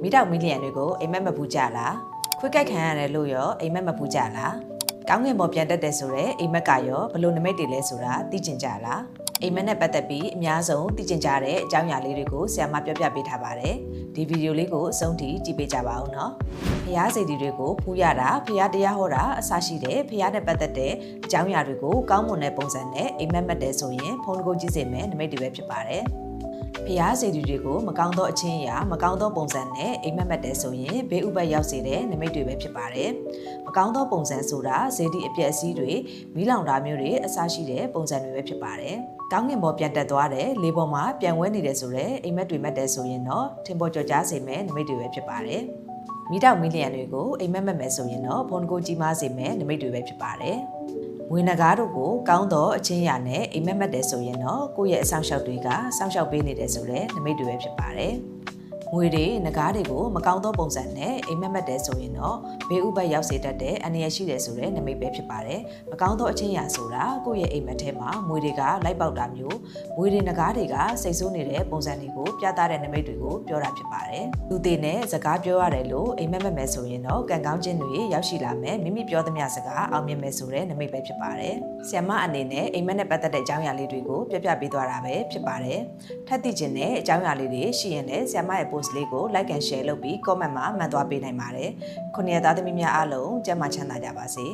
မိတောက်မီလီယံတွေကိုအိမ်မက်မပူကြလားခွေးကြိုက်ခံရတယ်လို့ရောအိမ်မက်မပူကြလားကောင်းငင်ပေါ်ပြန်တက်တယ်ဆိုတော့အိမ်မက်ကရောဘလို့နမိတ်တွေလဲဆိုတာသိကျင်ကြလားအိမ်မက်နဲ့ပတ်သက်ပြီးအများဆုံးသိကျင်ကြတဲ့အကြောင်းအရာလေးတွေကိုဆရာမပြောပြပေးထားပါတယ်ဒီဗီဒီယိုလေးကိုအဆုံးထိကြည့်ပေးကြပါဦးနော်ဖျားစေတီတွေကိုဖူးရတာဖျားတရားဟောတာအစရှိတဲ့ဖျားနဲ့ပတ်သက်တဲ့အကြောင်းအရာတွေကိုကောင်းမွန်တဲ့ပုံစံနဲ့အိမ်မက်မှတ်တယ်ဆိုရင်ဖုန်းတကုတ်ကြည့်စေမယ်နမိတ်တွေပဲဖြစ်ပါတယ်ဖျားစေတီတွေကိုမကောင်းသောအချင်းအရာမကောင်းသောပုံစံနဲ့အိမ်မက်မှတ်တယ်ဆိုရင်ဘေးဥပတ်ရောက်စေတဲ့နမိတ်တွေပဲဖြစ်ပါတယ်မကောင်းသောပုံစံဆိုတာစေတီအပျက်အစီးတွေမီးလောင်တာမျိုးတွေအစရှိတဲ့ပုံစံတွေပဲဖြစ်ပါတယ်ကောင်းငင်ပေါ်ပြန်တက်သွားတယ်လေပေါ်မှာပြန်ဝဲနေတယ်ဆိုတော့အိမ်မက်တွေမှတ်တယ်ဆိုရင်တော့ထင်ပေါ်ကျော်ကြားစေမယ်နမိတ်တွေပဲဖြစ်ပါတယ်မိတောက်မီလီယံတွေကိုအိမ်မက်မှတ်မယ်ဆိုရင်တော့ဖုန်းကိုကြီးမားစေမယ်နမိတ်တွေပဲဖြစ်ပါတယ်ငွေနဂါးတို့ကိုကောင်းသောအချင်းရာနဲ့အိမ်မက်မှတ်တယ်ဆိုရင်တော့ကိုယ့်ရဲ့အဆောင်ရှောက်တွေကစောင့်ရှောက်ပေးနေတယ်ဆိုတဲ့နမိတ်တွေပဲဖြစ်ပါတယ်ငွေတွေနဂါးတွေကိုမကောင်းသောပုံစံနဲ့အိမ်မက်မှတ်တယ်ဆိုရင်တော့ဘေးဥပတ်ရောက်စေတတ်တဲ့အန္တရာယ်ရှိတယ်ဆိုတဲ့နမိတ်ပဲဖြစ်ပါတယ်မကောင်းသောအချင်းရာဆိုတာကိုယ့်ရဲ့အိမ်မက်ထဲမှာငွေတွေကလိုက်ပေါက်တာမျိုးငွေတွေနဂါးတွေကစိတ်ဆိုးနေတဲ့ပုံစံတွေကိုပြသတဲ့နမိတ်တွေကိုပြောတာဖြစ်ပါတယ်လူသေးနဲ့စကားပြောရတယ်လို့အိမ်မက်မှတ်မယ်ဆိုရင်တော့ကံကောင်းခြင်းတွေရောက်ရှိလာမယ်မိမိပြောသမျှစကားအောင်မြင်မယ်ဆိုတဲ့နမိတ်ပဲဖြစ်ပါတယ်ဆ iam မအနေနဲ့အိမ်မက်နဲ့ပတ်သက်တဲ့အကြောင်းအရာလေးတွေကိုပြပြပေးသွားတာပဲဖြစ်ပါတယ်ထပ်သိချင်တဲ့အကြောင်းအရာလေးတွေရှိရင်လည်းဆ iam မရဲ့ post လေးကို like and share လုပ်ပြီး comment မှာမှန်သွားပေးနိုင်ပါတယ်ခုနှစ်ရက်သားသမီးများအားလုံးကျန်းမာချမ်းသာကြပါစေ